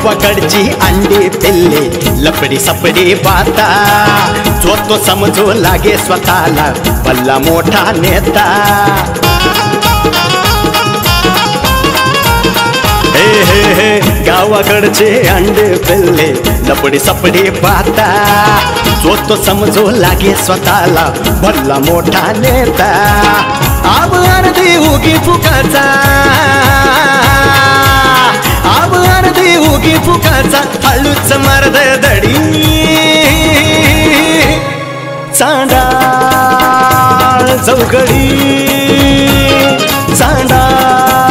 गावाकडची अंडी पिल्ली लपडी सपडी बाता जो तो समजू लागे स्वतःला भला मोठा नेता हे हे हे गावाकडचे अंडे पिल्ले लपडी सपडी बाता जो तो समजू लागे स्वतःला भला मोठा नेता आब अर्धी उगी फुकाचा आब अर्धी उगी फुकाचा हळूच मर्द दडी चांडाळ चौकडी चांडाळ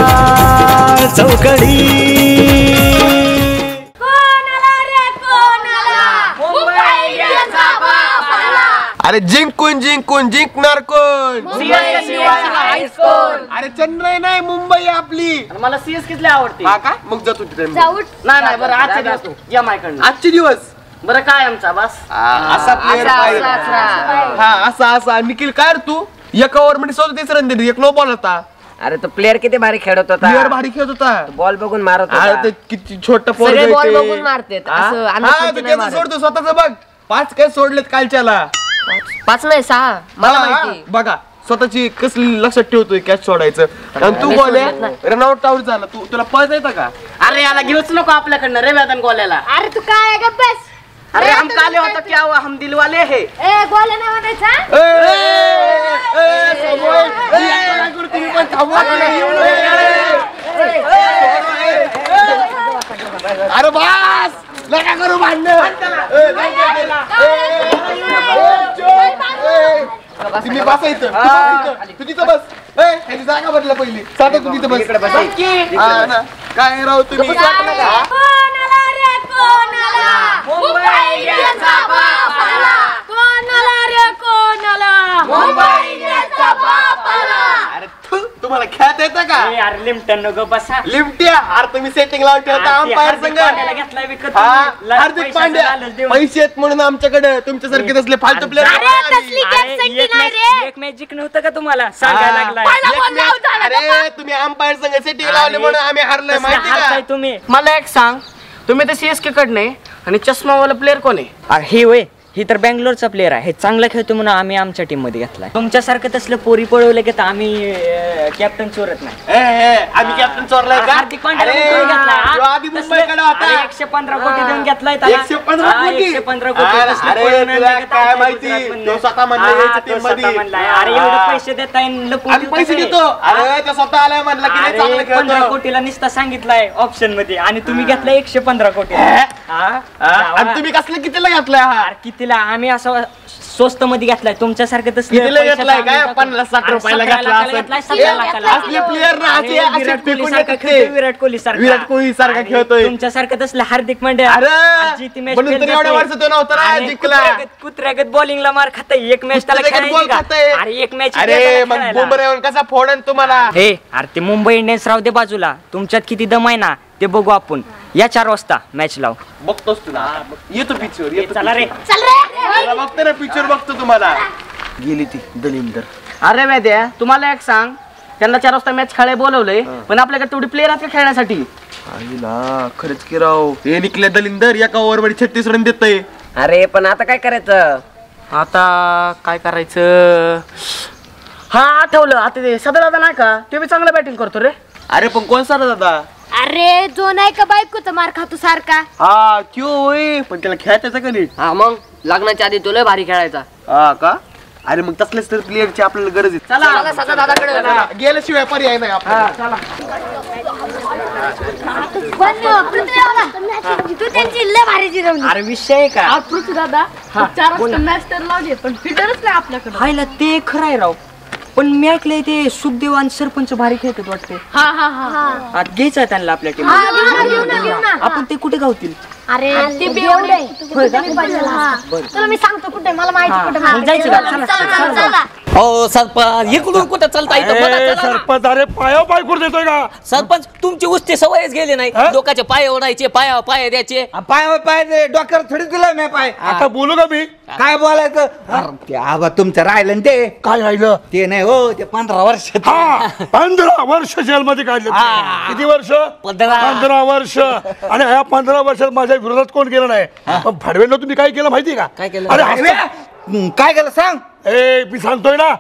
चौकडी अरे जिंकून जिंकून जिंकणार कोण? अरे चेन्नई नाही मुंबई आपली. मला सीएस किती आवडते. हा का मग जातो तिथे. नाही बरं आजचे दिवस या माझ्याकडनं. आजचे दिवस बरं काय आमचा बस असा प्लेअर पाहिजे. हा असा निखिल काय तू एका ओव्हर मध्ये 34 रन दिली एक नो बॉल होता. अरे तो प्लेअर किती भारी खेळत होता. प्लेअर भारी खेळत होता. बॉल बघून मारत होता. अरे ते किती छोटा पोर आहे. बॉल बघून मारते असं त्याचं सोडतो स्वतःच बघ 5 काय सोडलेत कालच्याला 5 नाही 6 मला माहिती. बघा स्वतःची कसली लक्षात ठेवतोय कॅच सोडायचं आणि तू बॉल रनआउट आउट झाला तू तुला पळता येतं का? अरे याला घेऊच नको आपल्याकडनं रे वेदन गोल्याला. अरे तू काय गप बस. अरे हम काले होता क्या हुआ हम दिल वाले है. ए गोल्या नाही म्हणायचा. अरे बास नका करू भांडण. तुम्ही बसायचं तू तिथं बस. ह्याची जागा बदला पहिली साधा तू तिथं बस. काय राव तुम्ही कोणाला रे कोणाला मुंबई इंडियन्सचा बाप आला. कोणाला रे कोणाला मुंबई इंडियन्सचा बाप आला. अरे तुम्हाला खेळता येतं का? यार लिमटन नको बसा. लिमट्या अरे तुम्ही सेटिंग लावून ठेवता अंपायर संघ. घेतलाय विकत. हार्दिक पांड्या पैसे आहेत म्हणून आमच्याकडे तुमच्यासारखे तसले फालतू प्लेअर. अरे तसली कॅपॅसिटी नाही रे. एक मॅच जिंकणं होतं का तुम्हाला सांगायला लागलाय. अरे तुम्ही अंपायर संघ सेटिंग लावले म्हणून आम्ही हारलोय माहिती का? तुम्ही मला एक सांग तुम्ही तर सीएसके कडने आणि चष्मावाला प्लेअर कोण आहे? हे वय ही तर बँगलोरचा प्लेअर आहे. चांगला खेळतो म्हणून आम्ही आमच्या टीम मध्ये घेतलाय. तुमच्यासारखं तसलं पोरी पळवलं की आम्ही कॅप्टन चोरत नाही. आम्ही कॅप्टन चोरलाय का? हार्दिक पांड्या आधी मुंबईकडे होता. 115 कोटी देऊन घेतलाय. 115 कोटी. 115 कोटी. अरे तुला काय माहिती तो स्वतः म्हणला टीम मध्ये. अरे एवढे पैसे देता येईल आम्ही पैसे देतो. अरे तो स्वतः आलाय म्हणला की नाही चांगलं 15 खेळतो. कोटीला निस्ता सांगितलाय ऑप्शन मध्ये आणि तुम्ही घेतलाय 115 कोटी. आणि तुम्ही कसलं कितीला घेतलाय हा? कितीला आम्ही असं स्वस्त मध्ये घेतलाय. तुमच्यासारखं कितीला घेतलाय काय 50-60 रुपयाला घेतला असले प्लेअर ना विराट कोहली सारखा. विराट कोहली सारखा खेळतोय. तुमच्यासारखं तसलं हार्दिक पांड्या अरे म्हणून तर एवढ्या वर्ष तो नव्हता ना जिंकला. कुत्र्यागत बॉलिंगला मार खाताय. एक मॅच त्याला खेळायची. अरे एक मॅच. अरे मग बुमरा येऊन कसा फोडन तुम्हाला? हे अरे ते मुंबई इंडियन्स राहू दे बाजूला. तुमच्यात किती दम आहे ना ते बघू आपण. या 4 वाजता मॅच लाव. बघतोस तुला येतो पिक्चर. चला रे चल रे. बघतो ना पिक्चर बघतो तुम्हाला. गेली ती दलिंदर. अरे वैद्या तुम्हाला एक सांग त्यांना 4 वाजता मॅच खेळायला बोलवलंय पण आपल्याकडे तेवढी प्लेअर आहेत का खेळण्यासाठी? आईला खरंच की राव हे निकल्या दलिंदर एका ओव्हर मध्ये 36 रन देतय. अरे पण आता काय करायचं? आता काय करायचं? हा आठवलं आता ते सदादादा नाही का ते बी चांगलं बॅटिंग करतो रे. अरे पण कोण सारा दादा? अरे जो नाही का बायकोचा मार खातो सारखा. हा क्यों होय पण त्याला खेळायचं का नीट? हा मग लग्नाच्या आधी तुला भारी खेळायचा. हा का? अरे मग तसलेच तर प्लेअरची आपल्याला गरज आहे. चला सदा दादाकडे गेल्याशिवाय पर्याय नाही आपल्याला. तू त्यांची लय भारी जिरवली. अरे विषय आहे का? पृथ्वी दादा 4 वाजता मॅच तर लावली पण फिटरच नाही आपल्याकडे. हायला ते खरं आहे राव. पण मी ऐकलंय ते सुखदेव आणि सरपंच भारी खेळतात वाटते. हा हा हा घ्यायचं त्यांना आपल्या टीम. आपण ते कुठे गावतील? अरे ते बेवडे तुला मी सांगतो कुठे मला माहिती कुठे. जायचं का? चला. चला हो सरपंच इकडून कुठं चालता इथं बघा चला ना. सरपंच अरे पाया पाय कुठं देतोय का सरपंच तुमची उस्ती सवयच गेली नाही लोकांचे पाय ओढायचे पाया पाय द्यायचे पाय पाय डोक्यावर थोडी दिलं मी पाय आता बोलू का मी काय बोलायचं अरे ते आबा तुमचं राहिलं ना ते काय राहिलं ते नाही हो ते 15 वर्ष हा 15 वर्ष जेलमध्ये काढले किती वर्ष 15 वर्ष आणि ह्या 15 वर्षात माझ्या विरोधात कोण गेलं नाही पण फडवेला तुम्ही काय केलं माहिती का काय केलं? अरे काय केलं सांग ए मी सांगतोय ना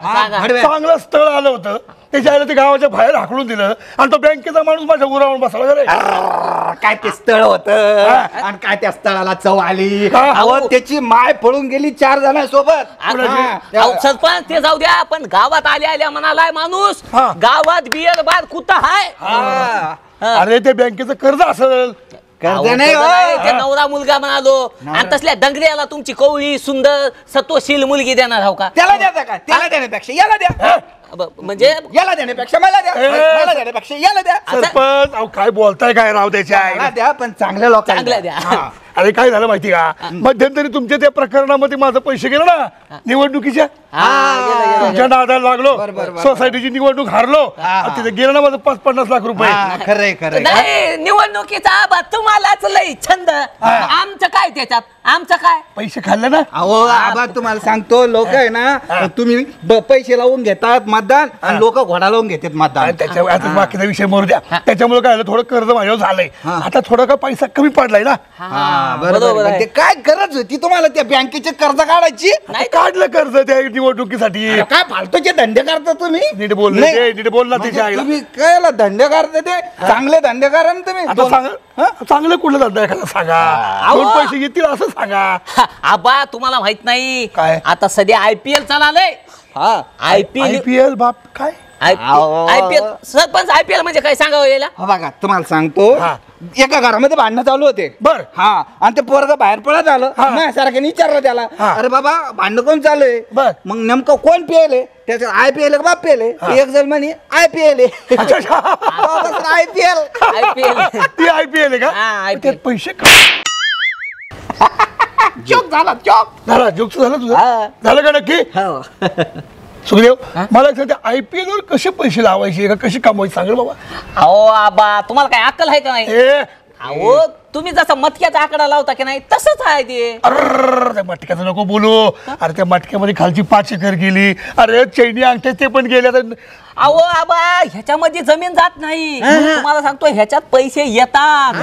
चांगलं स्थळ आलं होतं त्याच्या आईला ते गावाच्या बाहेर हाकलून दिलं आणि तो बँकेचा माणूस माझ्या उरावून बसला रे काय ते स्थळ होत आणि काय त्या स्थळाला चव आली अहो त्याची माय पळून गेली 4 जणांसोबत सरपंच ते जाऊ द्या पण गावात आल्या म्हणालाय माणूस गावात बियर बार कुठं हाय अरे ते बँकेचं कर्ज असेल कर्ज नाही ते नवरा मुलगा म्हणालो आणि तसल्या डंगऱ्याला तुमची कवळी सुंदर सत्वशील मुलगी देणार हो का त्याला द्या का त्याला देण्यापेक्षा याला द्या म्हणजे याला देण्यापेक्षा मला द्या मला देण्यापेक्षा याला द्या सरपंच अहो काय बोलताय काय राव त्याच्या द्या पण चांगल्या लोकांना चांगल्या द्या अरे काय झालं माहिती का मध्यंतरी तुमच्या त्या प्रकरणामध्ये माझे पैसे गेले ना निवडणुकीच्या तुमच्या नादाला लागलो सोसायटीची निवडणूक हारलो तिथे गेलं ना माझं 50-50 लाख रुपये खरंय खरंय नाही निवडणुकीचा आबा तुम्हालाच लई छंद आमचं काय त्याच्यात आमचं काय पैसे खाल्ले ना अहो आबा तुम्हाला सांगतो लोक आहे ना तुम्ही पैसे लावून घेतात मतदान आणि लोक घोडा लावून घेतात मतदान त्याच्या आता बाकीचा विषय मरू द्या त्याच्यामुळे काय झालं थोडं कर्ज माझ्यावर झालंय आता थोडा का पैसा कमी पडलाय ना बरोबर ते काय गरज होती तुम्हाला त्या बँकेचे कर्ज काढायची नाही काढलं कर्ज त्या निवडणुकीसाठी काय फालतूचे धंदे करता तुम्ही नीट बोलले नीट बोलला त्याच्या आईला तुम्ही काय धंदे करता ते चांगले धंदे करा ना तुम्ही आता सांगा चांगलं कुठलं धंदा एखादा सांगा 2 पैसे येतील असं सांगा आबा तुम्हाला माहित नाही काय? आता सध्या IPL चाललंय IPL बाप काय IPL सरपंच IPL म्हणजे काय सांगावं याला बघा तुम्हाला सांगतो एका घरामध्ये भांडणं चालू होते बर आणि ते पोरग बाहेर पळत आलं सारख्याने विचारलं त्याला अरे बाबा भांडण कोण चालू आहे बर मग नेमकं कोण पेले त्याच्यात IPL बाप पेले एक जण म्हणे IPL ती IPL आहे का त्यात पैसे जोक झाला जोक झालं तुझं झालं का नक्की सुखदेव मला सध्या IPL वर कसे पैसे लावायचे का कशी कमवायची सांगेल बाबा अहो आबा तुम्हाला काय अक्कल आहे का नाही अहो तुम्ही जसा मटक्याचा आकडा लावता की नाही तसंच आहे ते अरे त्या मटक्याचं नको बोलू अरे त्या मटक्यामध्ये खालची 5 एकर गेली अरे चैनी अंगठे ते पण गेले अहो आबा ह्याच्यामध्ये जमीन जात नाही तुम्हाला सांगतो ह्याच्यात पैसे येतात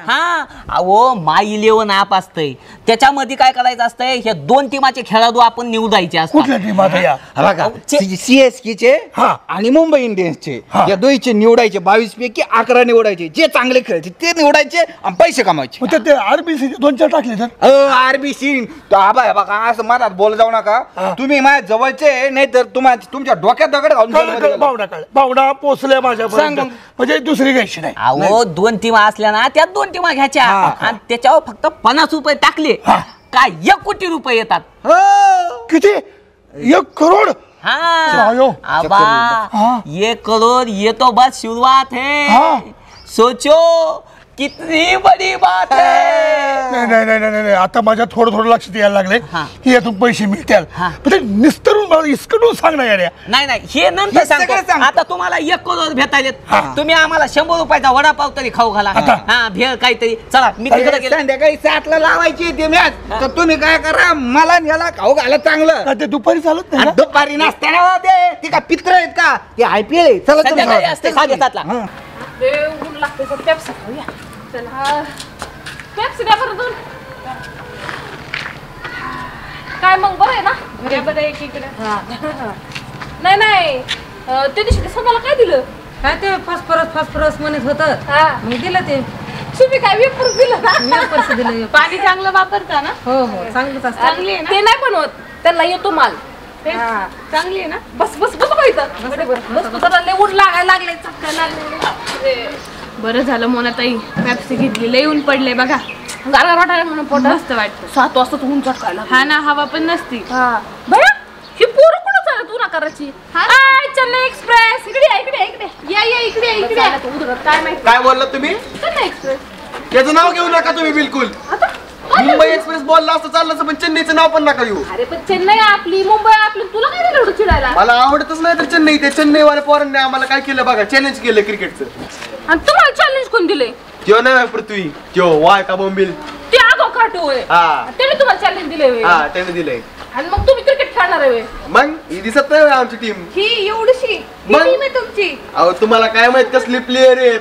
हा अहो माय 11 ॲप असतंय त्याच्यामध्ये काय करायचं असतंय हे 2 टीमाचे खेळाडू आपण निवडायचे असतात कुठल्या टीमात या CSK चे आणि मुंबई इंडियन्सचे या दोघीचे निवडायचे 22 पैकी 11 निवडायचे जे चांगले खेळायचे ते निवडायचे आणि पैसे कमायचे ते RBC 2-4 टाकले तर RBC आबा बघा असं मनात बोल जाऊ नका तुम्ही माझ्या जवळचे नाही तर तुमच्या डोक्यात दगड घालून भावना पोचल्या माझ्यापर्यंत म्हणजे दुसरी घ्यायची नाही अहो 2 टीमा असल्या ना त्यात 2 टीमा घ्यायच्या आणि त्याच्यावर फक्त 50 रुपये टाकले काय 1 कोटी रुपये येतात किती 1 करोड आबा 1 करोड येतो बस सुरुवात है सोचो कितनी बड़ी बात है नाही आता माझ्या थोडं लक्षात यायला लागले की यातून पैसे मिळतील म्हणजे निस्तरून मला इसकडून सांग ना यार नाही हे नंतर सांगतो आता तुम्हाला 1 करोड भेटायलेत तुम्ही आम्हाला 100 रुपयाचा वडापाव तरी खाऊ घाला भेळ काहीतरी चला मी तिकडे गेलो संध्याकाळी 7ला लावायची ते मॅच तर तुम्ही काय करा मला याला खाऊ घाला चांगलं ते दुपारी चालत नाही दुपारी नसताना ते का पित्र आहेत का ते IPL आहे संध्याकाळी असते 7:30ला ऊन लागते तर पेप्सी खाऊया चला पेप्सी द्या बरं 2 काय मग बरं आहे ना बरं आहे इकडे नाही ते दिवशी ते सोनाला काय दिलं काय ते फॉस्फरस म्हणत होतं मी दिलं ते तुम्ही काय वेपर दिलं ना वेपर दिलं पाणी चांगलं वापरता ना हो चांगलंच असतं चांगली आहे ना ते नाही बनवत त्याला येतो माल चांगली आहे ना बस तुझा लय ऊन लागायला लागले चक्कर लागले बरं झालं मोनाताई पेप्सी घेतली लय ऊन पडले बघा गारगार वाटायला म्हणून पोट मस्त वाटतं 7 वाजता ऊन चटकायला हा ना हवा पण नसती बया ही पोरं कुठं चालत उन्हा करायची चेन्नई एक्सप्रेस इकडे या इकडे काय माहिती काय बोलला तुम्ही चेन्नई एक्सप्रेस त्याचं नाव घेऊ नका तुम्ही बिलकुल आता मुंबई एक्सप्रेस बोलला असं चाललं पण चेन्नईचं नाव पण नका येऊ. अरे पण चेन्नई आपली, मुंबई आपली, तुला काय झालं एवढं चिडायला? मला आवडतच नाही तर चेन्नई. ते चेन्नईवाल्या पोरांनी आम्हाला काय केलं बघा, चॅलेंज केलं क्रिकेटचं. आणि तुम्हाला चॅलेंज कोण दिले? त्यो नाही पृथ्वी, त्यो वाय का बोंबील. ते आगो काटू आहे. हा त्याने तुम्हाला चॅलेंज दिले होय. हा त्याने दिलंय. आणि मग तुम्ही क्रिकेट खेळणार आहे होय? मग ही दिसत नाही होय आमची टीम. ही एवढीशी मग? टीम आहे तुमची. अहो तुम्हाला काय माहित कसली प्लेयर आहेत.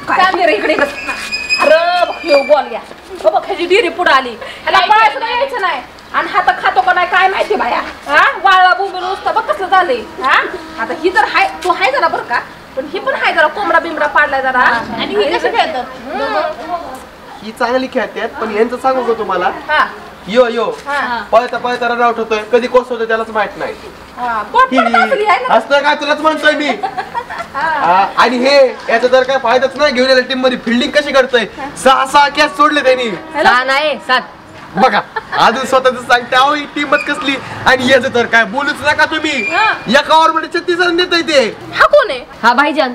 काय रे इकडे अरे बघ बॉल घ्या. बघ ह्याची डिरी पुढे आली. ह्याला पळायचं नाही, यायचं नाही. आणि हात खातो का नाही काय माहिती बाया. हा वाळला बोंबील नुसतं बघ कसलं झालंय. हा आता ही तर हाय, तू हाय जरा बरं का, पण ही पण हाय जरा कोंबडा बिमडा पाडलाय जरा. आणि ही कशी खेळतात? ही चांगली खेळतात पण यांचं सांगू का तुम्हाला, हा यो यो हा पळता पळता रन आउट होतोय, कधी कोस होतोय त्यालाच माहित नाही. हा पोट असली आहे ना. असतं काय तुलाच म्हणतोय मी. आणि हे याचा तर काय फायदाच नाही. घेऊन यायला टीम मध्ये फिल्डिंग कशी करतोय, 6 कॅच सोडले त्यांनी. 6 नाही 7. बघा अजून स्वतःच सांगते अहो ही टीमच कसली. आणि याचं तर काय बोलूच नका तुम्ही. एका ओव्हर मध्ये 36 रन देतोय ते. हा कोण आहे? हा भाईजान.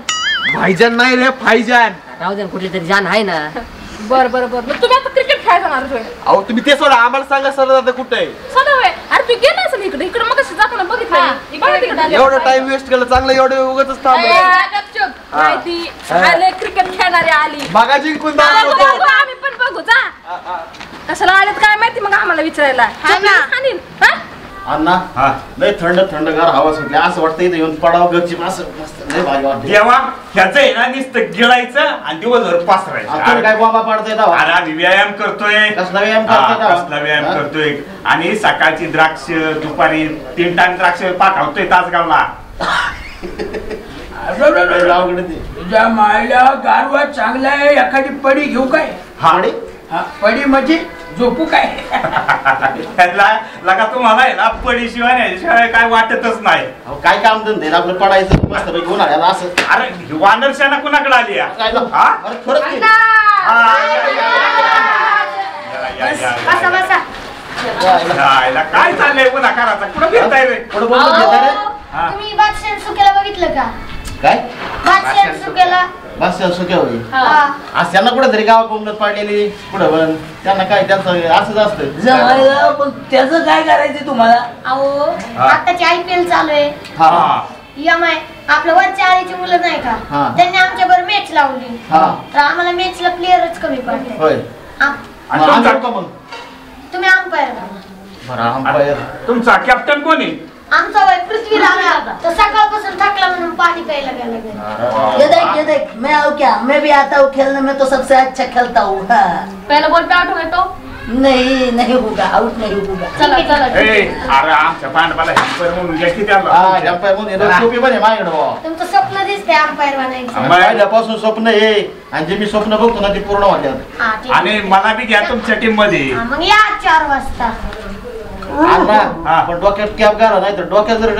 भाईजान नाही रे, फाईजान. राहुजन कुठली तरी जान आहे ना. बर बर बर. मग तुम्ही आता क्रिकेट खेळायला जाणार होय? अहो तुम्ही ते सोडा, आम्हाला सांगा सर दादा कुठे आहे. सदा होय. अरे तू गेला असेल इकडे. इकडे मग कशी जाताना बघितलं मी. बघा तिकडे. एवढा टाइम वेस्ट केला, चांगलं एवढं उगाच थांबलं. माहिती आले क्रिकेट खेळणारे आली. बघा जिंकून आम्ही पण बघू जा. कशाला आलेत काय माहिती मग आम्हाला विचारायला. अण्णा लय थंड थंडगार हवा सुटली, असं वाटतं इथे येऊन पडावं गच्ची. असं मस्त लय भारी वाटतं. देवा ह्याचं आहे ना नुसतं गिळायचं आणि दिवसभर पासरायचं. काय बाबा पाडताय दावा? अरे आम्ही व्यायाम करतोय. कसला व्यायाम करताय? कसला व्यायाम करतोय. आणि सकाळची द्राक्ष, दुपारी 3 टाइम द्राक्ष पाठवतोय तासगावला. तुझ्या मायला गारवा चांगला आहे, एखादी पडी घेऊ काय? पडी म्हणजे झोपू काय? लगा तुम्हाला आहे ना पडीशिवाय शिवाय काय वाटतच नाही. काय काम धंदे आपलं पडायचं मस्त पैकी उन्हाळ्याला असं. अरे वानरशाना कुणाकडे आली काय चाललंय उन्हा करायचा कुठं फिरताय रे? तुम्ही बादशाह सुकेला बघितलं का? काय बादशाह सुकेला? बादशाह सुक्या होई आज त्यांना कुठं तरी गावा कोंबडत पाडलेली कुठं पण त्यांना काय त्यांचं असंच असतं. जमायला पण त्याचं काय करायचं तुम्हाला? अहो आताची IPL चालू आहे. EMI आपल्या वरच्या आळीची मुलं नाही का, त्यांनी आमच्या बरोबर मॅच लावली तर आम्हाला मॅचला प्लेयरच कमी पडले. होय तुम्ही अंपायर. बरं अंपायर. तुमचा कॅप्टन कोण आहे? आमचा वय पृथ्वी लागा तो सकाळपासून थकला म्हणून पाणी प्यायला गेला. ये देख मैं आऊँ क्या? मैं भी आता हूँ खेलने में, तो सबसे अच्छा खेलता हूँ. पहला बॉल पे आउट हो गए तो नहीं होगा, आउट नहीं होगा. चला चला. अरे आमच्या पांडवाला हेल्पर म्हणून घ्या की त्याला. अंपायर म्हणून सोपी पण आहे माझ्याकडे. तुमचं स्वप्न दिसते अंपायर बनायचं. पहिल्यापासून स्वप्न आहे आणि जे मी स्वप्न बघतो ना ते पूर्ण होतात. आणि मला बी घ्या तुमच्या टीम मध्ये. मग या 4 वाजता. पण डोक्यात कॅप घाला नाही तर डोक्यात जर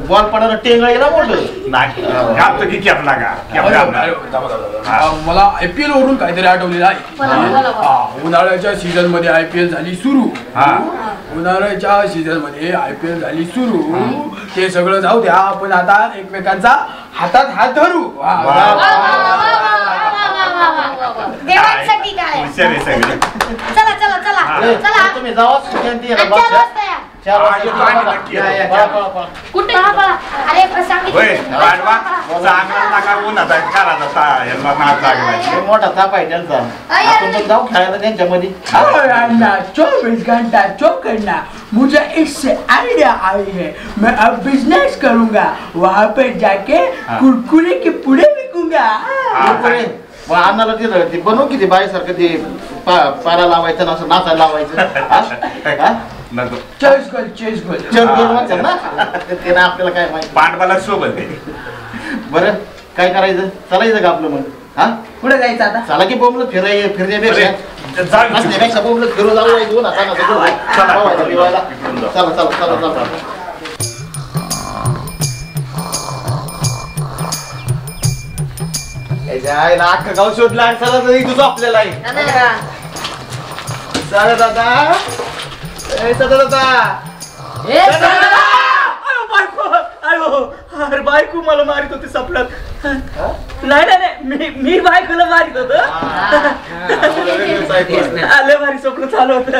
बॉल पडायला टेंगळा गेला मोठं नाही घालतो की कॅप लागा. मला IPL वरून काहीतरी आठवलेलं आहे. उन्हाळ्याच्या सीझन मध्ये IPL झाली सुरू. उन्हाळ्याच्या सीझन मध्ये IPL झाली सुरू. ते सगळं जाऊ द्या, आपण आता एकमेकांचा हातात हात धरू. देवांसाठी काय? चला चला चला चला. तुम्ही जावा कुठे? अरे सांगितलं मोठा ताप आहे त्यांचा. आपण पण जाऊ खेळायला त्यांच्यामध्ये. 24 घंटा चौकन्ना. मुझे इससे आइडिया आई है, मैं अब बिजनेस करूंगा. वहाँ पे जाके कुरकुरे के पुड़े बिकूंगा. अन्नाला ते बनवू किती बाईसारखं ते पारा लावायचं ना असं नाचायला लावायचं. चेस गोल ना ते ना आपल्याला काय माहिती. पांडवाला सोबत आहे. बरं काय करायचं? चालायचं का आपलं मग? हा कुठे जायचं आता? चला की बोंबलं फिरण्यापेक्षा बोंबलं फिरू जाऊ चला चला चला चला. अख्खा गाव शोधला तुझं आपल्याला दादा अरे बायको मला मारित होती सपनात. नाही मी बायकोला मारित होतो. आले भारी स्वप्न चालू होत.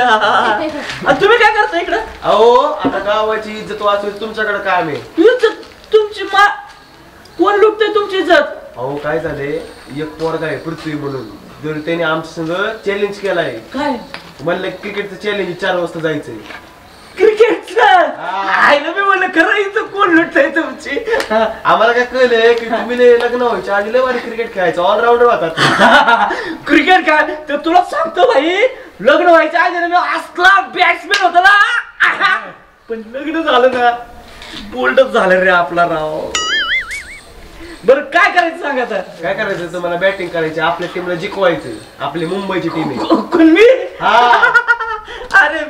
तुम्ही काय करता इकडं? अहो आता गावाची इज्जत वाचवायची तुमच्याकडे काम आहे. तुमची कोण लुटतंय तुमची इज्जत? अहो काय झाले, एक पोरगा आहे पृथ्वी म्हणून, जर त्याने आमच्या संग चॅलेंज केलाय. काय म्हणलं क्रिकेटचं चॅलेंज 4 वाजता जायचंय. क्रिकेटचं? आईला मी म्हणलं खरं इथं कोण लुटतंय तुमची? आम्हाला काय कळलंय की तुम्ही लग्न व्हायच्या आधी लय भारी क्रिकेट खेळायचं, ऑलराऊंडर होतात. क्रिकेट काय तर तुला सांगतो भाई, लग्न व्हायच्या आधी मी असला बॅट्समॅन होता ना, पण लग्न झालं ना बोल्डच झालं रे आपला राव. बरं काय करायचं सांगा आता? काय करायचं तुम्हाला? बॅटिंग करायची, आपल्या टीमला जिंकवायचं. आपली मुंबईची टीम आहे. कोण मी? अरे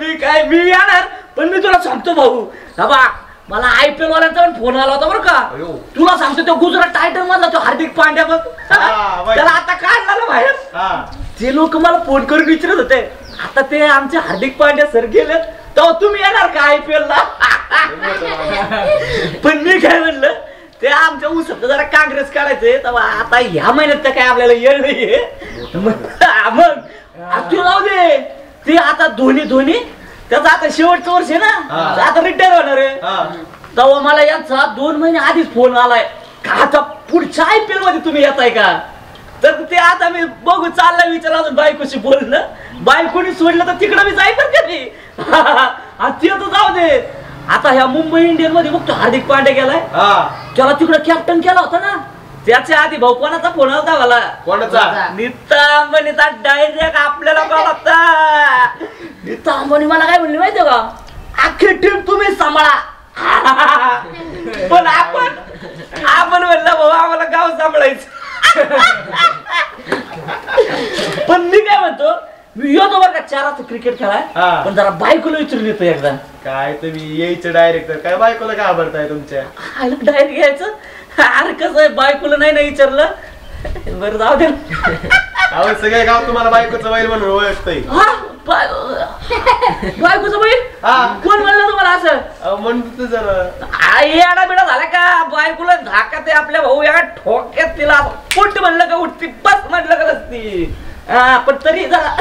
मी येणार, पण मी तुला सांगतो भाऊ, बाबा मला IPL वाल्यांचा पण फोन आला होता बरं का. तुला सांगतो तो गुजरात टायटन मधला तो हार्दिक पांड्या बघ, त्याला आता काढला ना बाहेर. ते लोक मला फोन करून विचारत होते, आता ते आमचे हार्दिक पांड्या सर गेले तेव्हा तुम्ही येणार का IPL ला? पण मी काय म्हणलं, ते आमच्या ऊसात जरा काँग्रेस काढायचंय, तेव्हा आता ह्या महिन्यात तर काय आपल्याला येळ नाहीये. मग तू जाऊ दे, ते आता धोनी त्याचं आता शेवटचं वर्ष आहे ना, आता रिटायर होणार आहे. तेव्हा मला यांचा 2 महिने आधीच फोन आलाय का आता पुढच्या IPL मध्ये तुम्ही येताय का? तर ते आता मी बघू चाललाय विचार, अजून बायकोशी बोलणं, बायकोनी सोडलं तर तिकडं मी जाईल बरं कधी. ते तर जाऊ दे. आता ह्या मुंबई इंडियन मध्ये बघतो हार्दिक पांड्या गेलाय, त्याला तिकडे कॅप्टन केला होता ना. त्याच्या आधी भाऊ कोणाचा फोन होता मला? कोणाचा? नीता अंबानीचा डायरेक्ट आपल्याला कॉल होता. नीता अंबानी मला काय म्हणली माहितीये का, अख्खी टीम तुम्ही सांभाळा. पण आपण म्हणलं भाऊ आम्हाला गाव सांभाळायचं. पण मी काय म्हणतो, मी येतो बरं का 4 वाजता क्रिकेट खेळाय, पण जरा बायकोला विचारून येतो एकदा. काय तुम्ही यायचं डायरेक्टर, काय बायकोला घाबरताय तुमच्या? डायरेक्ट घ्यायचं? अरे कसं आहे, बायकोला नाही ना विचारलं. बरं जाऊ दे. अहो सगळे गाव तुम्हाला बायकोचं बैल म्हणून ओळखतंय. बायकोचं बैल? कोण म्हणलं तुम्हाला असं? म्हणतो जरा येडा बिडा झाला का? बायकोला धाका ते आपल्या भाऊ या ठोक्यात तिला उठ म्हणलं का उठती, बस म्हणलं का नसती. पण तरी जरा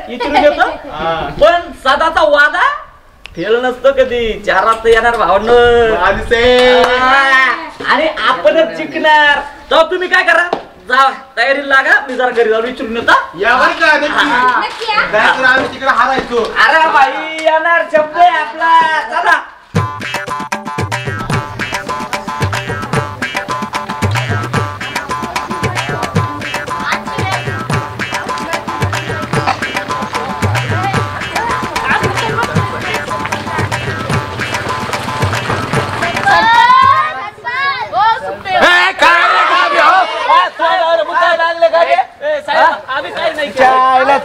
विचारून येतो. पण सदाचा वादा फेल नसतो कधी. 4 वाजता येणार भावनं आणि आपणच जिंकणार. तर तुम्ही काय करा, जा तयारीला लागा, मी जरा घरी जाऊन विचारून येतो. यावर का आम्ही तिकडे हारायचो. अरे भाई येणार शब्द आहे आपला. चला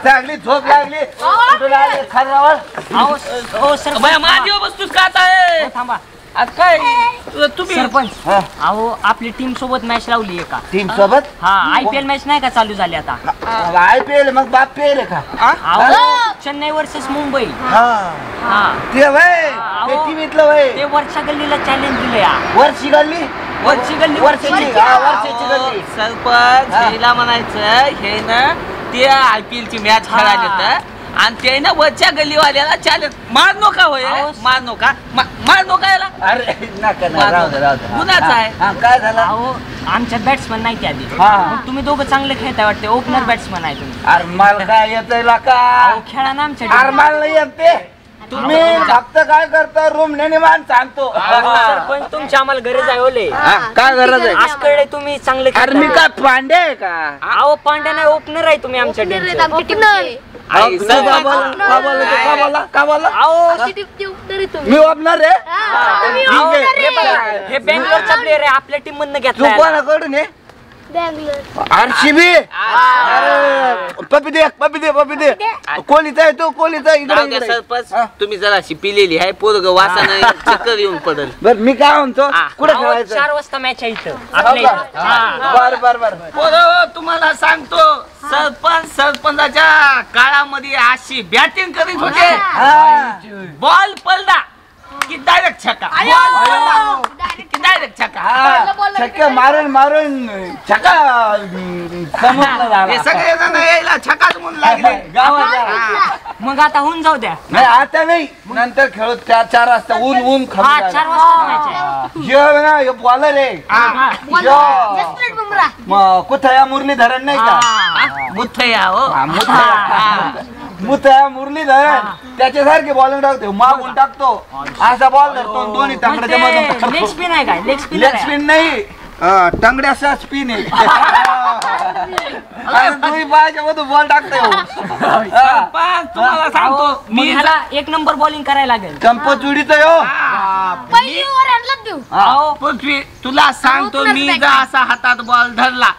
चांगली झोप लागली. माझी बसतोस का आता? थांबा, आज काय तुम्ही सरपंच अहो आपली टीम सोबत मॅच लावली आहे का? टीम सोबत? हा, IPL मॅच नाही का चालू झाली आता? IPL मग बाप पेल का? चेन्नई वर्सेस मुंबई. ते वय ते टीव्हीतलं वय ते वरच्या गल्लीला चॅलेंज दिले. वरची गल्ली वर्षाची गल्ली. सरपंच हिला म्हणायचं हे ना ते IPL ची मॅच खेळायला आणि ते ना वरच्या गल्लीवाल्याला चॅलेंज मार नका होय, मार नका याला. अरे नका गुन्हाचा आहे. काय झालं? अहो आमच्या बॅट्समन नाही त्या आधी. तुम्ही दोघं चांगले खेळताय वाटते, ओपनर बॅट्समन आहे तुम्ही. अरे मला काय येतंय का? खेळा ना आमच्या. अरे मला नाही येते. तुम्ही फक्त काय करता, रूम नेणे मान सांगतो. सरपंच तुमची आम्हाला गरज आहे. ओले काय गरज आहे? आज कळले तुम्ही चांगले. अरे मी काय पांडे आहे का? अहो पांड्या नाही, ओपनर आहे तुम्ही आमच्या टीमचे. मी ओपनर आहे. हे बेंगलोरचा प्लेअर आहे, आपल्या टीम मधनं तू घेतला. कोणाकडून आहे? RCB. पपी दे कोलीचा आहे तो, कोलीचा इकडे. सरपंच तुम्ही जरा पिलेली आहे, पोरग वासानं चक्कर येऊन पडल. बर मी काय म्हणतो, कुठे खेळायचं? 4 वाजता मॅच आहे इथं. बर तुम्हाला सांगतो, सरपंचाच्या काळामध्ये अशी बॅटिंग करीत होते. बॉल पडला की डायरेक्ट छक्का डायरेक्ट छक्का छक्का मारून मारून छक्का समजलं झाला. हे सगळे जण यायला छक्काच म्हणून लागले गावात मग आता होऊन जाऊ द्या. नाही आता नाही नंतर खेळत 4 वाजता ऊन ऊन हा 4 वाजता ना बॉलर आहे जसप्रीत बुमराह कुठया मुरलीधरन नाही का मुथया हो मुथया मुरलीधरन त्याच्यासारखे बॉलिंग टाकतो मागून टाकतो असा बॉल धरतो दोन्ही टांगड्याच्या मधून लेग स्पिन आहे काय लेग स्पिन लेग स्पिन नाही टांगड्याचा स्पिन आहे दोन्ही पायाच्या मधून बॉल टाकतोय तुम्हाला सांगतो मी ह्याला 1 नंबर बॉलिंग करायला लागेल. चंपचुडीचं यो पहिली ओव्हर आणलाच देऊ पृथ्वी तुला सांगतो मी जर असा हातात बॉल धरला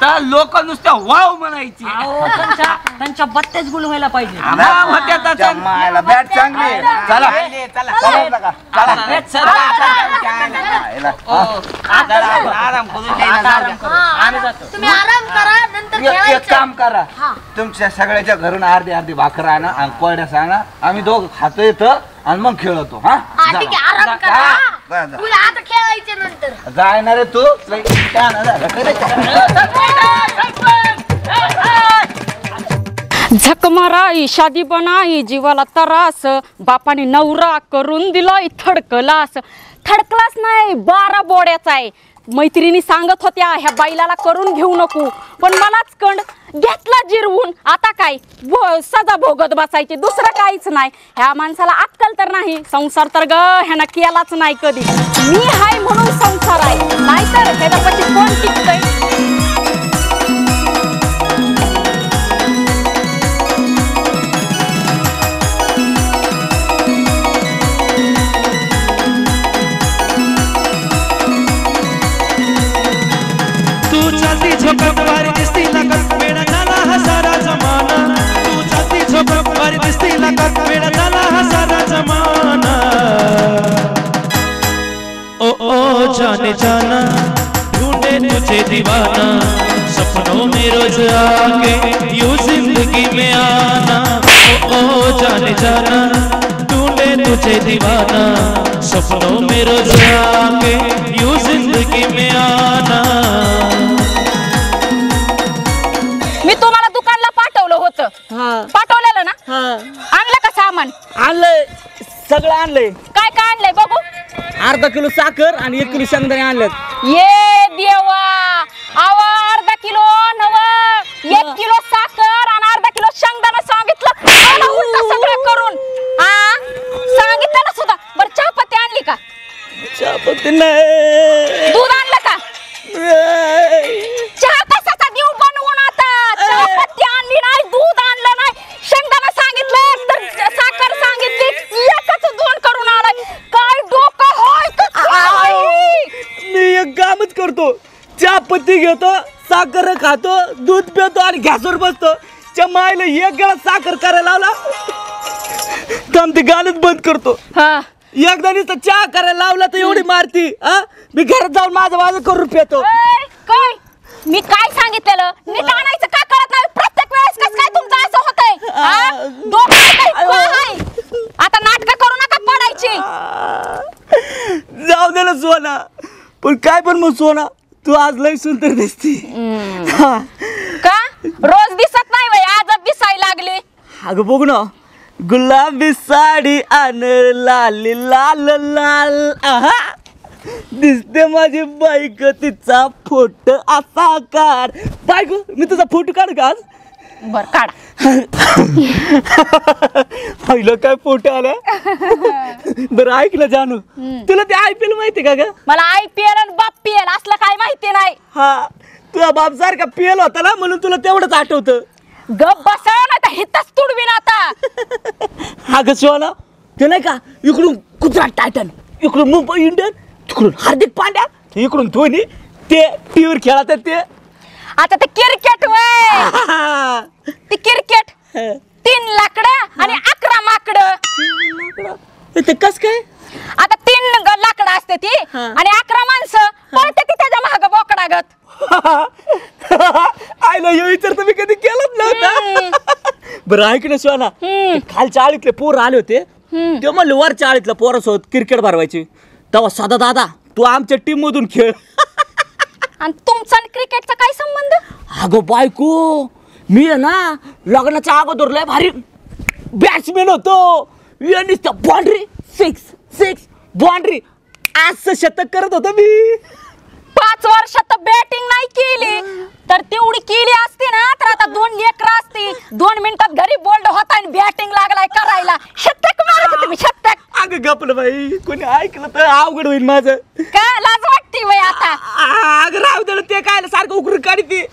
तर लोक नुसतं वाव म्हणायची त्यांच्या बत्तेच गुल व्हायला पाहिजे. बॅट चांगली चला तुम्ही आराम करा नंतर एक काम करा तुमच्या सगळ्याच्या घरून अर्धी भाकर आणा आणि कोरड्यास आणा आम्ही दोघं खातो येतं आणि मग खेळतो. हा ठीक आहे आराम करा तुला आता खेळायचे नंतर जायना रे तू झक माराई शादी बनाई जीवाला त्रास बापाने नवरा करून दिलाय थडकलास थडकलास नाही 12 बोड्याचा आहे. मैत्रिणी सांगत होत्या ह्या बैलाला करून घेऊ नको पण मलाच कंड घेतला जिरवून आता काय सजा भोगत बसायची दुसरं काहीच नाही. ह्या माणसाला अक्कल तर नाही संसार तर ह्यानं केलाच नाही कधी. मी हाय म्हणून संसार आहे नाहीतर ह्याच्यापाशी कोण टिकतंय. झोपवारी दिसती लागत वेडा झाला हा सारा जमाना तू जाती झोपवारी दिसती लागत वेडा झाला हा सारा जमाना ओ जाने जाना ढूंढे तुझे दीवाना सपनों में रोज आके यूं जिंदगी में आना ओ जाने जाना ढूंढे तुझे दीवाना सपनों में रोज आके यूं जिंदगी में आना. मी तुम्हाला दुकानला पाठवलं होतं पाठवलेलं ना आणलं का सामान आणलंय सगळं आणलंय. काय काय आणलंय बघू. अर्धा किलो साखर आणि 1 किलो शेंगदाणे आणलेत. ये देवा अव अर्धा किलो नव 1 किलो साखर आणि अर्धा किलो शेंगदाणा सांगितलं उलट सगळं करून सांगितलं ना सुद्धा. बरं चहापत्ती आणली का. चहापत्ती नाही. दूध आणलं का. चहा कशाचा देऊ बनवून आता. चहापत्ती आणली नाही दूध आणलं नाही शेंगदाणा सांगितलं तर साखर सांगितली एकच 2 करून आलाय. काय डोकं होय मी एक कामच करतो चहापत्ती घेतो साखर खातो दूध पितो आणि गॅसवर बसतो. मायला 1 ग्लास साखर करायला लावला तर ते गाणंच बंद करतो. एकदा नुसतं चहा करायला लावला तर एवढी मारती. मी घरात जाऊन माझं करून पितो. काय मी काय सांगितलेलं नीट आणायचं का कळत नाही. प्रत्येक वेळेस कसं काय तुमचं असं होतंय. आता नाटक करू नका पडायची. जाऊ दे ना सोना पण काय पण मग सोना तू आज लय सुंदर दिसती. का रोज दिसत नाही बाई आज दिसायला लागली. अगं बघ ना गुलाबी साडी आण लाल लाल लाल दिसते माझी बाईक तिचा फोटो असा काढ. बायको मी तुझा फोटो काढ का आज. बर काढ. पहिलं काय फोटो आला. बरं ऐक ना जानू तुला ते IPL माहिती का ग. मला IPL आणि बापीएल असलं काय माहिती नाही. हा तुझा बाप सारखा PL होता ना म्हणून तुला तेवढंच आठवतं. गप बसा ना तर हितच तुडवीन आता. हा ग शिवाला ते नाही का इकडून गुजरात टायटन इकडून मुंबई इंडियन तिकडून हार्दिक पांड्या इकडून धोनी ते टीव्हीवर खेळत ते. आता ते क्रिकेट वय ते क्रिकेट 3 लाकडं आणि 11 माकडं. ते कस काय आता 3 लाकडं असते ती आणि 11 माणसं पळते ती त्याच्या महाग बोकडागत. आयला हे विचार तुम्ही कधी केलंच नव्हता. बरं ऐक ना शिवाना खालच्या आळीतले पोर आले होते ते म्हणलं वरच्या आळीतल्या पोरासोबत क्रिकेट भरवायची. तेव्हा साधा दादा तू आमच्या टीम मधून खेळ. आणि तुमचा आणि क्रिकेटचा काय संबंध? अगं बायको मी आहे ना लग्नाच्या अगोदर लय भारी बॅट्समॅन होतो. बाउंड्री 6 बाउंड्री असं शतक करत होतो मी. 5 वर्षात बॅटिंग नाही केली तर तेवढी केली असती ना तर आता 2 लेकरं असती. 2 मिनिटात घरी बोल्ड होता आणि बॅटिंग लागलाय करायला. शतक मारत होते मी शतक. अगं गपलं बाई कोणी ऐकलं तर अवघड होईल माझं. काय लाज वाटते बाई आता. अगं राहू दे ते काय सारखं उकरून काढते.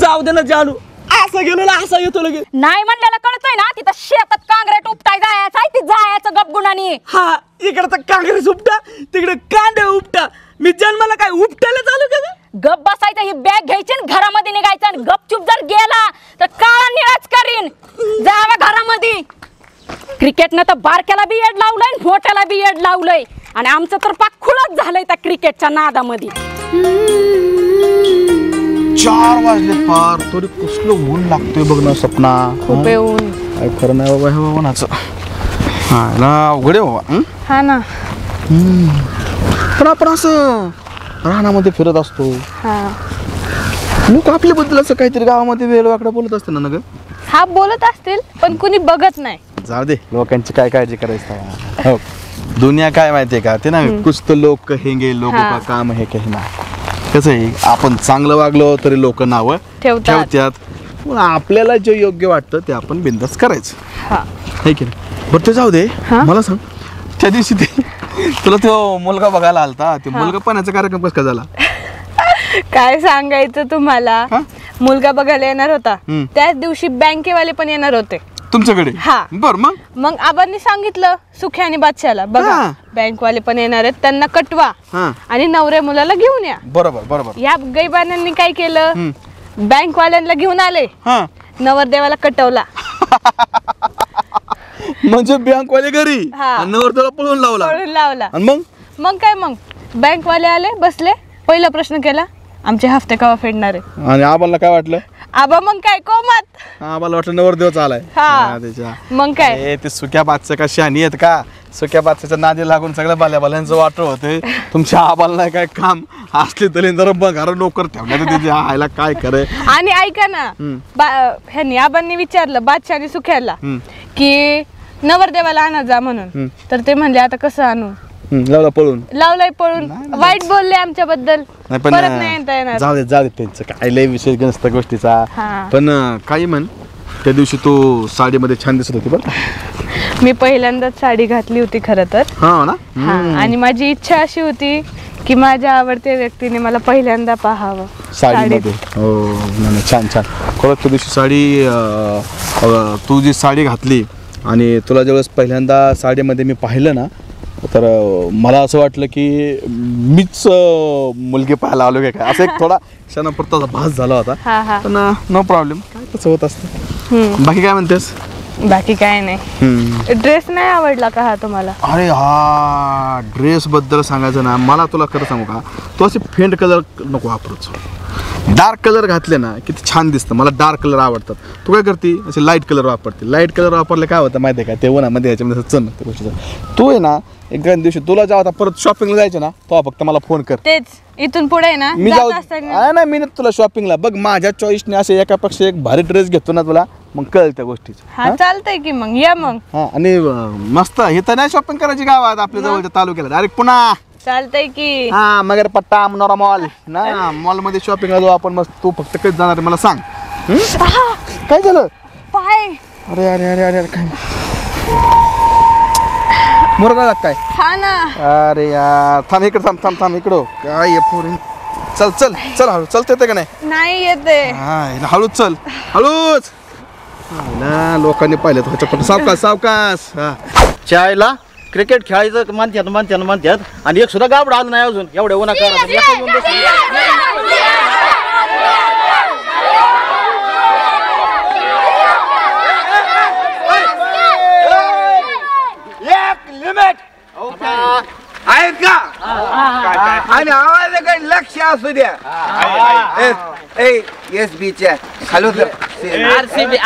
जाऊ दे ना जानू असं गेलो ना असं येतो लगेच. नाही म्हणलेलं कळतंय ना तिथं शेतात काँग्रेट उपटाय जायचं आहे. ती जायचं गपगुणानी. हा इकडे तर काँग्रेस उपटा तिकडे कांदे उपटा. मी जन्माला काय उपटायला चालू केलं. गप बसायचं ही बॅग घ्यायची आणि घरामध्ये निघायचं आणि गपचूप जर गेला तर काळा निळाच करीन. जावा घरामध्ये. क्रिकेटनं तर बारक्याला बी एड लावलंय मोठ्याला बी एड लावलंय आणि आमचं तर पाक खुळच झालंय त्या क्रिकेटच्या नादामध्ये. 4 वाजले फार तरी कसलं ऊन लागतोय बघ ना सपना. खूप ऊन. काय खरं नाही बाबा हे उन्हाचं. हा ना अवघड आहे बाबा. हा ना. पण आपण असं रानामध्ये फिरत असतो. लोक आपल्याबद्दल असं काहीतरी गावामध्ये वेळवाकडं बोलत असते ना ग. हा बोलत असतील पण कुणी बघत नाही. जाऊ दे लोकांची काय काळजी करायची. हो दुनिया काय माहितीये का ते ना कुछ तो लोक कहेंगे लोगों का काम है कहना. कसं आहे आपण चांगलं वागलो तरी लोक नावं ठेवतात. आपल्याला जे योग्य वाटतं ते आपण बिंदास करायचं. है की नाही. बरं ते जाऊ दे मला सांग त्या दिवशी ते तुला तो मुलगा बघायला आलता. ते मुलगा पाण्याचा कार्यक्रम कसा झाला. काय सांगायचं तुम्हाला. मुलगा बघायला येणार होता त्याच दिवशी बँकेवाले पण येणार होते तुमच्याकडे. हा बर मग आबांनी सांगितलं सुखे आणि बादशाला बघा बँकवाले पण येणार आहेत त्यांना कटवा आणि नवऱ्या मुलाला घेऊन या. बरोबर बरोबर. या गैबानांनी काय केलं बँकवाल्यांना घेऊन आले नवरदेवाला कटवला. म्हणजे बँकवाले घरी नवरदेवाला पळून लावला. मग काय मग बँकवाले आले बसले. पहिला प्रश्न केला आमचे हफ्ते केव्हा फेडणार आहे. आणि आबाला काय वाटलं. आबा मग काय कोमात. आबाला वाटलं नवरदेवचा आलाय. मग काय ते सुक्या बादशा का शहाणी आहेत का. सुक्या बादशाच्या नादी लागून सगळ्या बाल्याबाल्यांचं वाटत होते. तुमच्या आबाला नाही काय काम असले तरी जर बघार नोकर ठेवण्यात त्याची आयला काय करे. आणि ऐका ना ह्यांनी आबांनी विचारलं बादशाह आणि सुख्याला की नवरदेवाला आणा जा म्हणून. तर ते म्हणले आता कसं आणू. लावलाय पळून. वाईट बोलले आमच्याबद्दल. परत नाही येता येणार. जाऊ दे त्यांचं काय लय विशेष नसतं गोष्टीचा. पण काही म्हण त्या दिवशी तू साडीमध्ये छान दिसत होती बरं. मी पहिल्यांदाच साडी घातली होती खरं तर. आणि माझी इच्छा अशी होती की माझ्या आवडत्या व्यक्तीने मला पहिल्यांदा पाहावं साडीमध्ये. हो छान छान. खरंच त्या दिवशी साडी तू जी साडी घातली आणि तुला ज्यावेळेस पहिल्यांदा साडीमध्ये मी पाहिलं ना तर मला असं वाटलं की मीच मुलगी पाहायला आलो काय असं एक थोडा क्षणापुरता भास झाला होता. पण नो प्रॉब्लेम काय तसं होत असतं. बाकी काय म्हणतेस. बाकी काय नाही. ड्रेस नाही आवडला का हा तुम्हाला. अरे हा ड्रेस बद्दल सांगायचं ना मला तुला खरं सांगू का तू असे फेंट कलर नको वापरूच. डार्क कलर घातले ना किती छान दिसतं. मला डार्क कलर आवडतात. तू काय करते असे लाईट कलर वापरते. लाईट कलर वापरले काय होतं माहिती आहे का ते उन्हामध्ये ह्याच्यामध्ये चमकते गोष्टीचं. तू आहे ना एक दिवशी तुला जेव्हा आता परत शॉपिंगला जायचं ना तेव्हा फक्त मला फोन कर. तेच इथून पुढे ना मी जाऊ नाही मी तुला शॉपिंगला बघ माझ्या चॉईसने असे एकापेक्षा एक भारी ड्रेस घेतो ना तुला मग कळेल त्या गोष्टीचं. हा चालतंय की मग या मग. आणि मस्त हे तर नाही शॉपिंग करायची गावात आपल्या जवळच्या तालुक्याला डायरेक्ट पुन्हा चालतंय की. मगर पट्टा मनोरा मॉल ना मॉल मध्ये शॉपिंगला जाऊ आपण. मस्त तू फक्त कधी जाणार मला सांग. काय झालं पाय. अरे अरे अरे अरे काय मुरगा काय. हा ना. अरे यार थांब इकडे थांब इकडं काय पोरी. चल चल चल हळू चलते येते का नाही येते. हळूच चल हळूच. लोकांनी पाहिलं सावकाश सावकाश. चायला क्रिकेट खेळायचं म्हणतात आणि एक सुद्धा गाबडा आलं नाही अजून एवढ्या उन्हा आहेत का. आणि आवाजाकडे लक्ष असू द्या. एस बीच्या खालू आरसीबी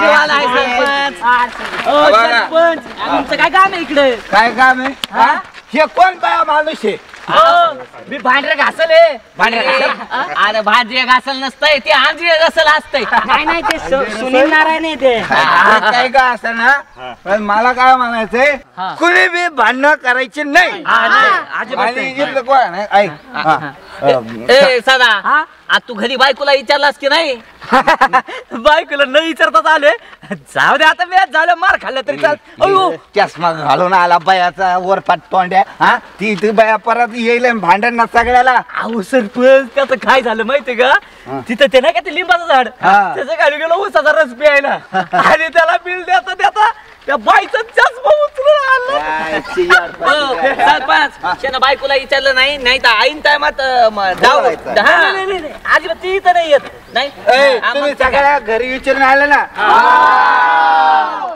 वाला आहे सरपंच. ओ सरपंच तुमचं काय काम आहे इकडे? काय काम आहे हा? हे कोण बाया माणूस आहे? मी भांडरे घासल अरे भांडरे घासल नसतंय ते आंधळे घासल असतंय. नाही ते सुनील नारायण आहे ते. काय का असं ना पण मला काय म्हणायचंय कुणी बी भांडणं करायची नाही. आणि इथलं कोण आहे? ऐक ए सदा आज तू घरी बायकोला विचारलास की नाही? बायकोला न विचारताच आले. जाऊ दे आता मॅच झालं मार खाल्लं तरी चाल. चष्मा घालून आला बायाचा वरपाट तोंड्या हा ती बाया परत येईल भांडण ना सगळ्याला. अहो सरपंच त्याचं काय झालं माहितीये का? तिथं ते नाही का ते लिंबाचं झाड त्याचं खाली गेलो उसाचा रस प्यायला आणि त्याला बिल देता त्या बाईचा चष्मा उचलून आला. सरपंच त्यानं बायकोला विचारलं नाही तर ऐन टायमात अजिबात ती इथं नाही येत नाही. तुम्ही सगळ्या घरी विचारून आलं ना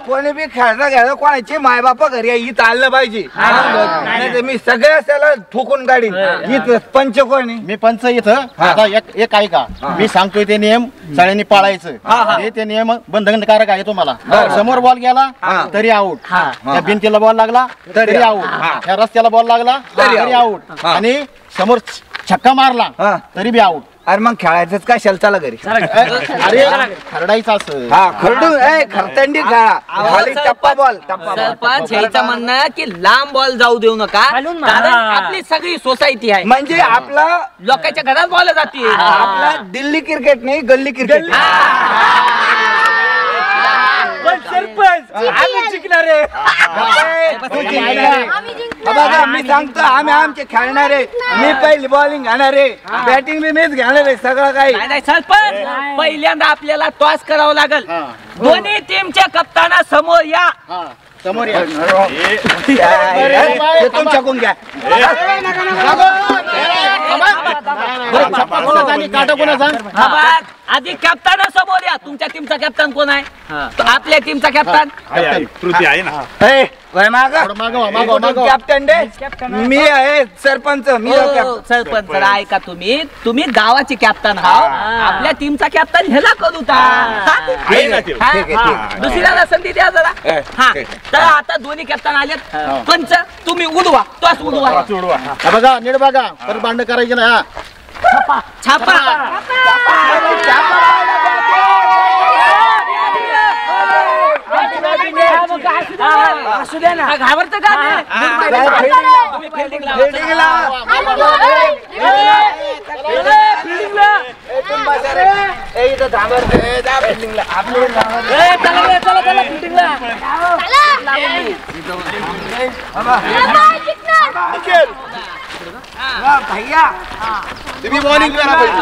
कोणी बी खेळता घ्यायला कोणाची मायबापा घरी इथं आलं पाहिजे. नाही मी सगळ्या त्याला ठोकून गाडी इथं पंच कोणी मी पंच इथं आता एक ऐका मी सांगतोय ते नियम सगळ्यांनी पाळायचं. ते नियम बंधनकारक आहे तुम्हाला. समोर बॉल गेला तरी आऊट, त्या भिंतीला बॉल लागला तरी आऊट, त्या रस्त्याला बॉल लागला तरी आऊट, आणि समोर छक्का मारला तरी बी आऊट. अरे मग खेळायचंच काय शलताला घरी? अरे खरडायचं असं खरडून खरतंडी खाली टप्पा बॉल सरपंच ह्याचं म्हणणं की लांब बॉल जाऊ देऊ नका कारण आपली सगळी सोसायटी आहे. म्हणजे आपला लोकांच्या घरात बॉल जाते. आपला दिल्ली क्रिकेट नाही गल्ली क्रिकेट. सरपंच आम्ही जिंकणार आहे. बघा मी सांगतो आम्ही आमचे खेळणार आहे. मी पहिली बॉलिंग घेणार आहे, बॅटिंग बी मीच घेणार आहे सगळं काही. नाही सरपंच पहिल्यांदा आपल्याला टॉस करावं लागेल. दोन्ही टीमच्या कप्ताना समोर या. समोर या. तुमच्याकडून घ्या. आधी कॅप्टन समोर या. तुमच्या टीमचा कॅप्टन कोण आहे? आपल्या टीमचा कॅप्टन पृथ्वी आहे ना. कॅप्टन दे. मी आहे सरपंच. मी सरपंच ऐका तुम्ही गावाचे कॅप्टन आहात. आपल्या टीमचा कॅप्टन ह्याला करू दुसऱ्याला संधी द्या जरा. हा तर आता दोन्ही कॅप्टन आलेत. पंच तुम्ही उडवा टॉस उडवा. बघा नीट बघा तर भांडण करायची ना. छापा असू द्या ना घाबरत का? भैया तुम्ही बॉलिंग करा पाहिजे.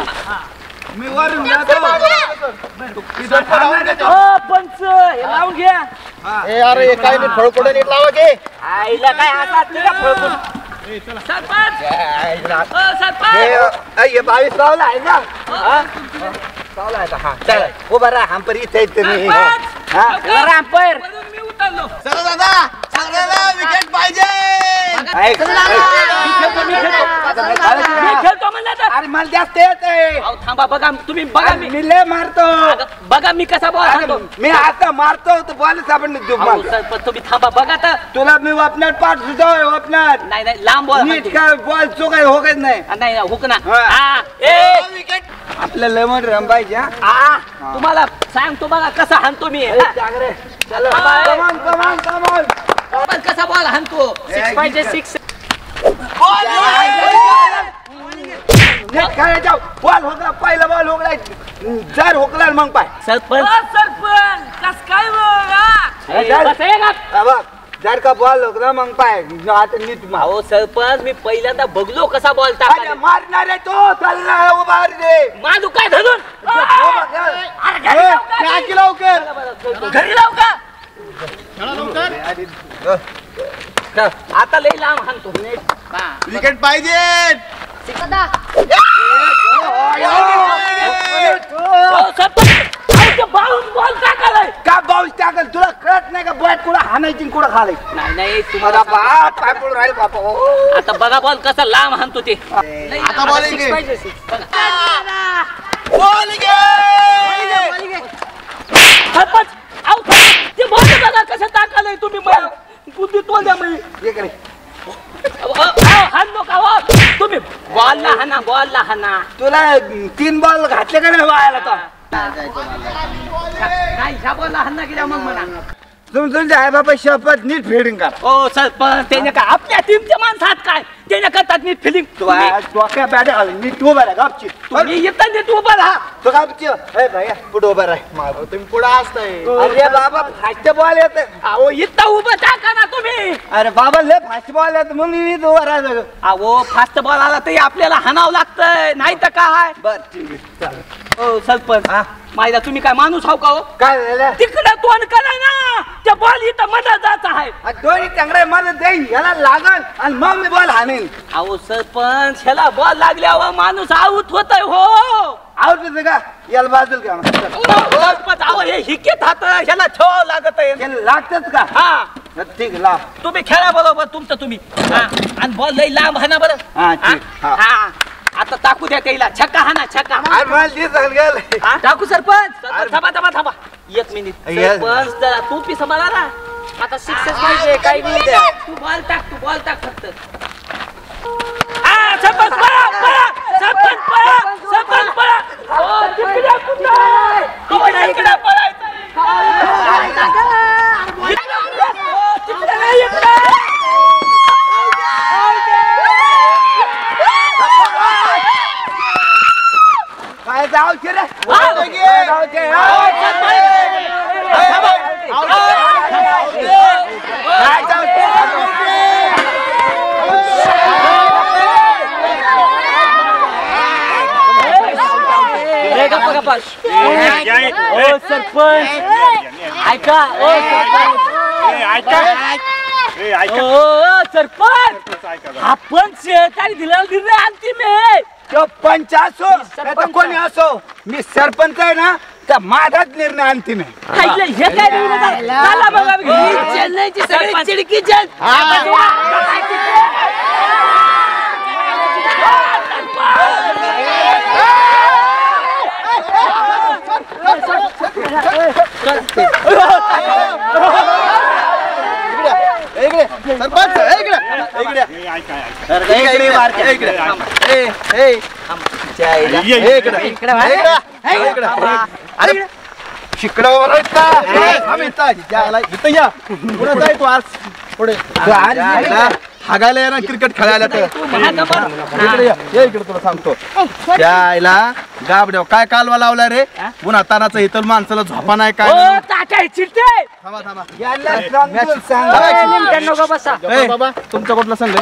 मी वरून जातो. पंच लावून घ्या. अरे काय नाही फळकोडे नीट लावा की. आईला काय हातात नाही का फळकोड? ये 22 लावला आहे ना. लावला आहे हा चला उभा राहा. हम पर इथे तुम्ही रॅम्पर चला दादा सगळ्याला विकेट पाहिजे. खेळतो म्हणलं तर. अरे मला जास्त येत थांबा बघा तुम्ही बघा मी लय मारतो. बघा मी कसा बॉल हाणतो. मी आता मारतो तर बॉल सापड तुम्ही थांबा बघा तर. तुला मी वापणार पाठ सुद्धा वापणार नाही लांब बॉल नीट काय बॉल चुकाय होकच नाही हुक ना. विकेट आपल्या लेमन रंबायचे. तुम्हाला सांगतो बघा कसा हाणतो मी. कसा बॉल हाणतो. 6 पाहिजे 6. बॉल होकला पहिला बॉल होकला जर होकला मग पाय सरपंच कस काय जर का बॉल होकला मग पाय आता नीट हो सरपंच मी पहिल्यांदा बघलो कसा बॉल टाकला. मारणार आहे तो चालणार उभा रे मारू काय धरून घरी लावू का? आता लई लांब हाणतो. विकेट पाहिजे. बॉल टाकालाय का बाउन्स टाकल तुला कळत नाही का बॅट कुठं हाणायची कुठं घालायची. नाही तुम्हाला काय पडून राहील बापा. आता बघा बॉल कसा लांब हाणतो ते. आता बॉलिंग सरपंच अहो ते बॉल बघा कसं टाकालंय तुम्ही मला बुद्धी तोल द्या मी हाणलो का हो? तुम्ही बॉलला हाना तुला 3 बॉल घातले का नाही वायाला तर काय ह्या बॉलला हाणला गेल्या मग म्हणा तुमच्या आई बाबा शपथ नीट फिल्डिंग कर. हो सरपंच त्याने काय आपल्या टीमच्या माणसात काय त्याने करतात नीट फिलिंग डोक्या बॅट नीट उभा राहा गपची तुम्ही येतात ते तू उभा राहा तो गपची भैया पुढे उभा राहा तुम्ही पुढे असताय अरे बाबा फास्ट बॉल येत अहो इथं उभं टाका ना तुम्ही अरे बाबा लय फास्ट बॉल येत म्हणून मी उभा राहिलो. अहो फास्ट बॉल आला तरी आपल्याला हाणावं लागतंय नाही तर काय बर ठीक आहे चालेल. हो सरपंच माहिती तुम्ही काय माणूस हाव का हो काय झालं तिकडे तोंड करा ना त्या बॉल इथं मध्ये जात आहे दोन्ही चांगले मला देईन याला लागल आणि मग मी बॉल हाणेन. अहो सरपंच ह्याला बॉल लागल्यावर माणूस आऊट होतोय हो आऊट होते का याला बाजूल का सरपंच अहो हे हिकेत हात ह्याला ठेवावं लागत आहे लागतच का हा ठीक आहे लाव तुम्ही खेळा बरोबर तुमचं तुम्ही आणि बॉल लई लांब हाना बरं हा ठीक हा आता टाकू द्या त्याला छक्का हाना छक्का टाकू सरपंच थांबा 1 मिनिट सरपंच जरा तू पी सांभाळा ना आता शिक्षक पाहिजे काही नाही द्या तू बॉल टाक फक्त सरपंच पळा ओ तिकडे कुठे इकडे पळायचं काय जाऊ रे सरपंच ऐका सरपंच आपण सहकारी दिलेला निर्णय अंतिम आहे तो पंच असो नाहीतर कोणी असो मी सरपंच आहे ना तर माझाच निर्णय अंतिम आहे. हे काय चला बघा चेन्नईची सगळी चिडकी हागायला या ना क्रिकेट खेळायला तर इकडे तुला सांगतो त्याला गाबड्याव काय कालवा लावला रे पुन्हा तानाचं इतर माणसाला झोपा नाही काय बाबा तुमचा कुठला संघ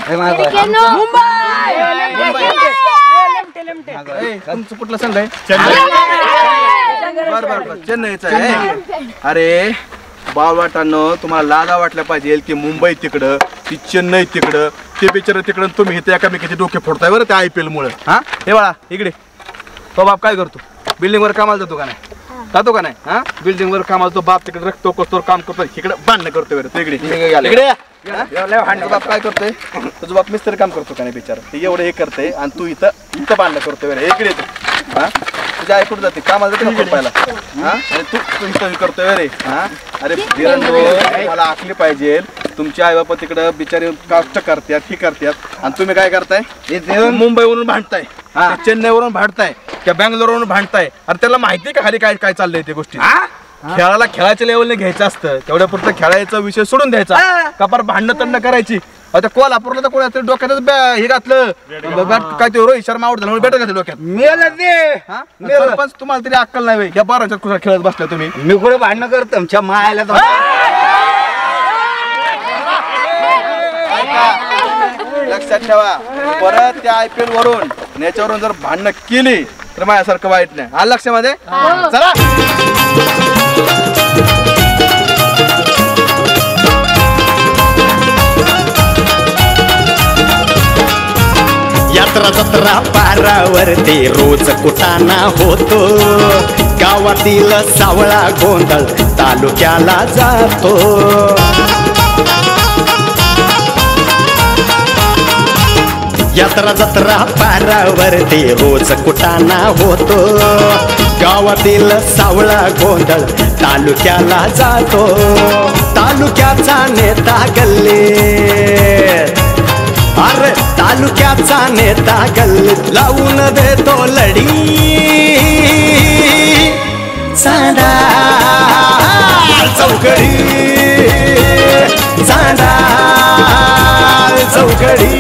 तुमचं कुठला संघ आहे बरं चेन्नईचा आहे. अरे बालवाटांनो तुम्हाला लाजा वाटल्या पाहिजे की मुंबई तिकडं ती चेन्नई तिकडं ते बिचारे तिकडं तुम्ही इथे एकामेकीचे डोके फोडताय बरं त्या IPL मुळे. हा हे बाळा इकडे तो बाप काय करतो बिल्डिंग वर कामाला जातो का नाही जातो का नाही हा बिल्डिंग वर कामाला तो बाप तिकडे रखतो कसतो काम करतो इकडे बांधणं करतोय बरं तो इकडे बाप काय करतोय तुझं बाप मिस्त्री काम करतो का नाही बिचारा ते एवढं हे करतंय आणि तू इथं बांधणं करतोय बरं इकडे हा तुझ्या आई कुठं जाते कामाला जाते ना पहिला हा आणि तू इथं करतोय रे हा अरे मला आखली पाहिजे तुमचे आई बापा तिकडं बिचारे कष्ट करतात ही करतात आणि तुम्ही काय करताय मुंबईवरून भांडताय चेन्नईवरून भांडताय त्या बँगलोरवरून भांडताय आणि त्याला माहिती का खाली काय काय चाललंय ते गोष्टी खेळाला खेळाच्या लेवलने घ्यायचं असतं तेवढ्या पुरतं खेळायचा विषय सोडून द्यायचा कपार भांडणं तंड करायची आता कोल्हापूरला तर कोणा डोक्यातच हे घातलं काय ते रोहित शर्मा आउट झालं बेटर घातलं डोक्यात सरपंच तुम्हाला तरी अक्कल नाही या 12च्या कुठे खेळत बसल्या तुम्ही मी कुठे भांडणं करतो तुमच्या मायाला लक्षात ठेवा परत त्या IPL वरून याच्यावरून जर भांडणं केली तर माझ्यासारखं वाईट नाही आलं लक्षामध्ये चला यात्रा जत्रा पारावरती रोज कुटाणा होतो गावातील सावळा गोंधळ तालुक्याला जातो यात्रा जत्रा पारावरती रोज कुटाणा होतो गावातील सावळा गोंधळ तालुक्याला जातो, तालुक्याचा नेता गल्लीत, अरे तालुक्याचा नेता गल्लीत लावून देतो लढी, चांदा चौकडी, चांदा चौकडी.